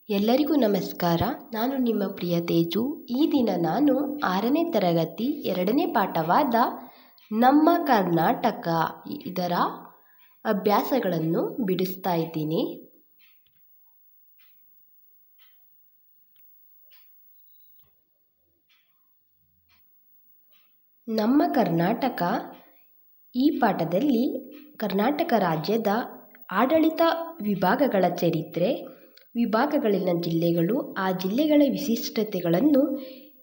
ಎಲ್ಲರಿಗೂ ನಮಸ್ಕಾರ. ನಾನು ನಿಮ್ಮ ಪ್ರಿಯ ತೇಜು. ಈ ದಿನ ನಾನು 6ನೇ ತರಗತಿ 2ನೇ ಪಾಠವಾದ ನಮ್ಮ ಕರ್ನಾಟಕ ಇದರ ಅಭ್ಯಾಸಗಳನ್ನು ಬಿಡಿಸ್ತಾ ಇದ್ದೀನಿ. ನಮ್ಮ ಕರ್ನಾಟಕ ಈ ಪಾಠದಲ್ಲಿ ಕರ್ನಾಟಕ ರಾಜ್ಯದ ಆಡಳಿತ ವಿಭಾಗಗಳ ಚರಿತ್ರೆ, ವಿಭಾಗಗಳಲ್ಲಿನ ಜಿಲ್ಲೆಗಳು, ಆ ಜಿಲ್ಲೆಗಳ ವಿಶಿಷ್ಟತೆಗಳನ್ನು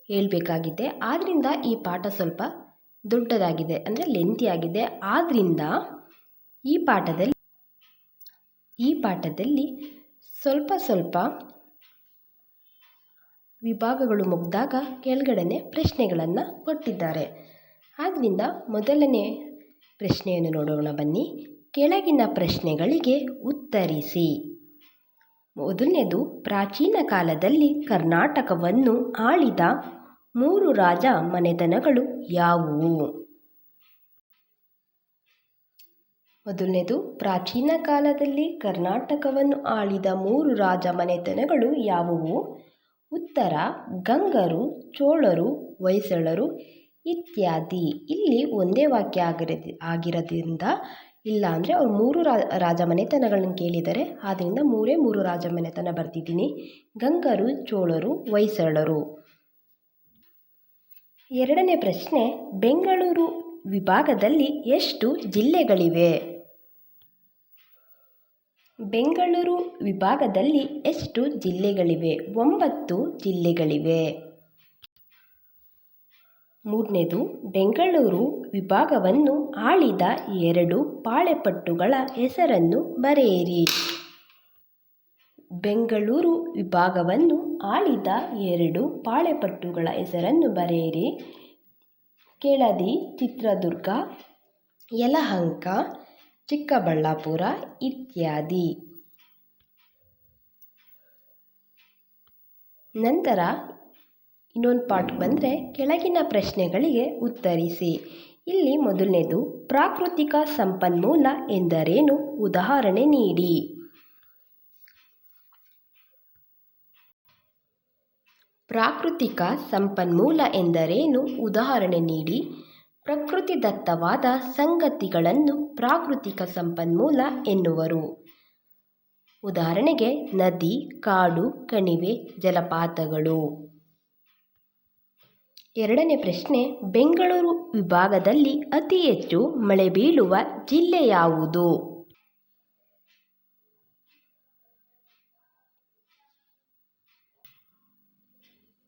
ಹೇಳಬೇಕಾಗಿದೆ. ಆದ್ದರಿಂದ ಈ ಪಾಠ ಸ್ವಲ್ಪ ದೊಡ್ಡದಾಗಿದೆ, ಅಂದರೆ ಲೆಂತಿಯಾಗಿದೆ. ಆದ್ದರಿಂದ ಈ ಪಾಠದಲ್ಲಿ ಸ್ವಲ್ಪ ವಿಭಾಗಗಳು ಮುಗಿದಾಗ ಕೆಳಗಡೆ ಪ್ರಶ್ನೆಗಳನ್ನು ಕೊಟ್ಟಿದ್ದಾರೆ. ಆದ್ದರಿಂದ ಮೊದಲನೇ ಪ್ರಶ್ನೆಯನ್ನು ನೋಡೋಣ ಬನ್ನಿ. ಕೆಳಗಿನ ಪ್ರಶ್ನೆಗಳಿಗೆ ಉತ್ತರಿಸಿ. ಮೊದಲನೇದು, ಪ್ರಾಚೀನ ಕಾಲದಲ್ಲಿ ಕರ್ನಾಟಕವನ್ನು ಆಳಿದ 3 ರಾಜ ಮನೆತನಗಳು ಯಾವುವು? ಮೊದಲನೇದು, ಪ್ರಾಚೀನ ಕಾಲದಲ್ಲಿ ಕರ್ನಾಟಕವನ್ನು ಆಳಿದ 3 ರಾಜ ಮನೆತನಗಳು ಯಾವುವು? ಉತ್ತರ: ಗಂಗರು, ಚೋಳರು, ಹೊಯ್ಸಳರು ಇತ್ಯಾದಿ. ಇಲ್ಲಿ ಒಂದೇ ವಾಕ್ಯ ಆಗಿರೋದ್ರಿಂದ ಇಲ್ಲ ಅಂದರೆ ಅವ್ರು 3 ರಾಜ ಮನೆತನಗಳನ್ನು ಕೇಳಿದ್ದಾರೆ. ಆದ್ದರಿಂದ 3 ರಾಜ ಮನೆತನ ಬರ್ತಿದ್ದೀನಿ. ಗಂಗರು, ಚೋಳರು, ಹೊಯ್ಸಳರು. ಎರಡನೇ ಪ್ರಶ್ನೆ, ಬೆಂಗಳೂರು ವಿಭಾಗದಲ್ಲಿ ಎಷ್ಟು ಜಿಲ್ಲೆಗಳಿವೆ? ಬೆಂಗಳೂರು ವಿಭಾಗದಲ್ಲಿ ಎಷ್ಟು ಜಿಲ್ಲೆಗಳಿವೆ? 9 ಜಿಲ್ಲೆಗಳಿವೆ. ಮೂರನೇದು, ಬೆಂಗಳೂರು ವಿಭಾಗವನ್ನು ಆಳಿದ 2 ಪಾಳೆಪಟ್ಟುಗಳ ಹೆಸರನ್ನು ಬರೆಯಿರಿ. ಬೆಂಗಳೂರು ವಿಭಾಗವನ್ನು ಆಳಿದ 2 ಪಾಳೆಪಟ್ಟುಗಳ ಹೆಸರನ್ನು ಬರೆಯಿರಿ. ಕೆಳದಿ, ಚಿತ್ರದುರ್ಗ, ಯಲಹಂಕ, ಚಿಕ್ಕಬಳ್ಳಾಪುರ ಇತ್ಯಾದಿ. ನಂತರ ಇನ್ನೊಂದು ಪಾಠ ಬಂದರೆ ಕೆಳಗಿನ ಪ್ರಶ್ನೆಗಳಿಗೆ ಉತ್ತರಿಸಿ. ಇಲ್ಲಿ ಮೊದಲನೇದು, ಪ್ರಾಕೃತಿಕ ಸಂಪನ್ಮೂಲ ಎಂದರೇನು? ಉದಾಹರಣೆ ನೀಡಿ. ಪ್ರಾಕೃತಿಕ ಸಂಪನ್ಮೂಲ ಎಂದರೇನು? ಉದಾಹರಣೆ ನೀಡಿ. ಪ್ರಕೃತಿದತ್ತವಾದ ಸಂಗತಿಗಳನ್ನು ಪ್ರಾಕೃತಿಕ ಸಂಪನ್ಮೂಲ ಎನ್ನುವರು. ಉದಾಹರಣೆಗೆ ನದಿ, ಕಾಡು, ಕಣಿವೆ, ಜಲಪಾತಗಳು. ಎರಡನೇ ಪ್ರಶ್ನೆ, ಬೆಂಗಳೂರು ವಿಭಾಗದಲ್ಲಿ ಅತಿ ಹೆಚ್ಚು ಮಳೆ ಬೀಳುವ ಜಿಲ್ಲೆ ಯಾವುದು?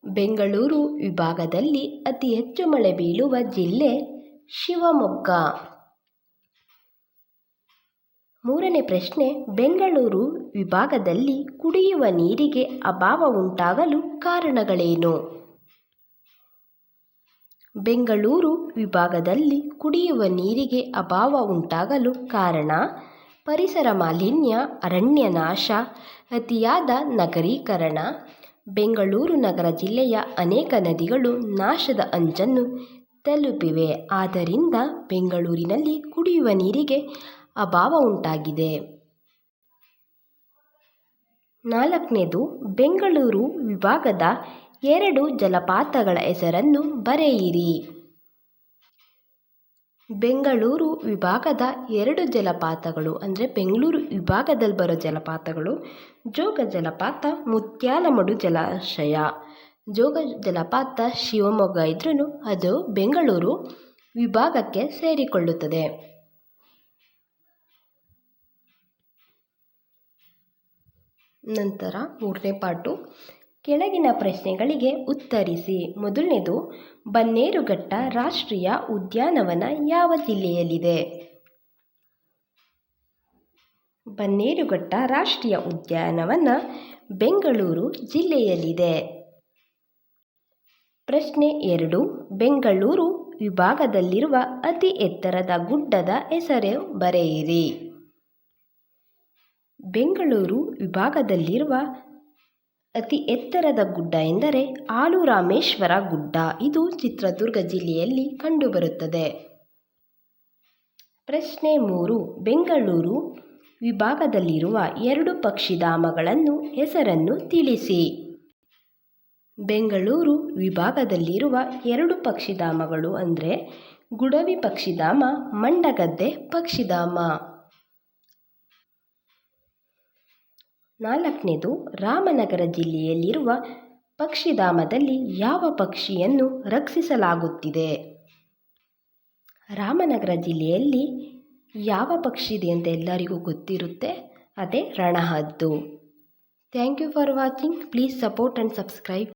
ಬೆಂಗಳೂರು ವಿಭಾಗದಲ್ಲಿ ಅತಿ ಹೆಚ್ಚು ಮಳೆ ಬೀಳುವ ಜಿಲ್ಲೆ ಶಿವಮೊಗ್ಗ. ಮೂರನೇ ಪ್ರಶ್ನೆ, ಬೆಂಗಳೂರು ವಿಭಾಗದಲ್ಲಿ ಕುಡಿಯುವ ನೀರಿಗೆ ಅಭಾವ ಉಂಟಾಗಲು ಕಾರಣಗಳೇನು? ಬೆಂಗಳೂರು ವಿಭಾಗದಲ್ಲಿ ಕುಡಿಯುವ ನೀರಿಗೆ ಅಭಾವ ಉಂಟಾಗಲು ಕಾರಣ ಪರಿಸರ ಮಾಲಿನ್ಯ, ಅರಣ್ಯ ನಾಶ, ಅತಿಯಾದ ನಗರೀಕರಣ. ಬೆಂಗಳೂರು ನಗರ ಜಿಲ್ಲೆಯ ಅನೇಕ ನದಿಗಳು ನಾಶದ ಅಂಚನ್ನು ತಲುಪಿವೆ. ಆದ್ದರಿಂದ ಬೆಂಗಳೂರಿನಲ್ಲಿ ಕುಡಿಯುವ ನೀರಿಗೆ ಅಭಾವ ಉಂಟಾಗಿದೆ. ನಾಲ್ಕನೇದು, ಬೆಂಗಳೂರು ವಿಭಾಗದ 2 ಜಲಪಾತಗಳ ಹೆಸರನ್ನು ಬರೆಯಿರಿ. ಬೆಂಗಳೂರು ವಿಭಾಗದ 2 ಜಲಪಾತಗಳು ಅಂದರೆ ಬೆಂಗಳೂರು ವಿಭಾಗದಲ್ಲಿ ಬರೋ ಜಲಪಾತಗಳು ಜೋಗ ಜಲಪಾತ, ಮುತ್ಯಾಲಮಡು ಜಲಾಶಯ. ಜೋಗ ಜಲಪಾತ ಶಿವಮೊಗ್ಗ ಇದ್ರೂ ಅದು ಬೆಂಗಳೂರು ವಿಭಾಗಕ್ಕೆ ಸೇರಿಕೊಳ್ಳುತ್ತದೆ. ನಂತರ ಮೂರನೇ ಪಾಠ, ಕೆಳಗಿನ ಪ್ರಶ್ನೆಗಳಿಗೆ ಉತ್ತರಿಸಿ. ಮೊದಲನೇದು, ಬನ್ನೇರುಘಟ್ಟ ರಾಷ್ಟ್ರೀಯ ಉದ್ಯಾನವನ ಯಾವ ಜಿಲ್ಲೆಯಲ್ಲಿದೆ? ಬನ್ನೇರುಘಟ್ಟ ರಾಷ್ಟ್ರೀಯ ಉದ್ಯಾನವನ ಬೆಂಗಳೂರು ಜಿಲ್ಲೆಯಲ್ಲಿದೆ. ಪ್ರಶ್ನೆ 2, ಬೆಂಗಳೂರು ವಿಭಾಗದಲ್ಲಿರುವ ಅತಿ ಎತ್ತರದ ಗುಡ್ಡದ ಹೆಸರು ಬರೆಯಿರಿ. ಬೆಂಗಳೂರು ವಿಭಾಗದಲ್ಲಿರುವ ಅತಿ ಎತ್ತರದ ಗುಡ್ಡ ಎಂದರೆ ಆಲುರಾಮೇಶ್ವರ ಗುಡ್ಡ. ಇದು ಚಿತ್ರದುರ್ಗ ಜಿಲ್ಲೆಯಲ್ಲಿ ಕಂಡುಬರುತ್ತದೆ. ಪ್ರಶ್ನೆ 3, ಬೆಂಗಳೂರು ವಿಭಾಗದಲ್ಲಿರುವ 2 ಪಕ್ಷಿಧಾಮಗಳನ್ನು ಹೆಸರನ್ನು ತಿಳಿಸಿ. ಬೆಂಗಳೂರು ವಿಭಾಗದಲ್ಲಿರುವ 2 ಪಕ್ಷಿಧಾಮಗಳು ಅಂದರೆ ಗುಡವಿ ಪಕ್ಷಿಧಾಮ, ಮಂಡಗದ್ದೆ ಪಕ್ಷಿಧಾಮ. 4ನೇದು, ರಾಮನಗರ ಜಿಲ್ಲೆಯಲ್ಲಿರುವ ಪಕ್ಷಿಧಾಮದಲ್ಲಿ ಯಾವ ಪಕ್ಷಿಯನ್ನು ರಕ್ಷಿಸಲಾಗುತ್ತಿದೆ? ರಾಮನಗರ ಜಿಲ್ಲೆಯಲ್ಲಿ ಯಾವ ಪಕ್ಷಿ ಇದೆ ಅಂತ ಎಲ್ಲರಿಗೂ ಗೊತ್ತಿರುತ್ತೆ, ಅದೇ ರಣಹದ್ದು. Thank you for watching. Please support and subscribe.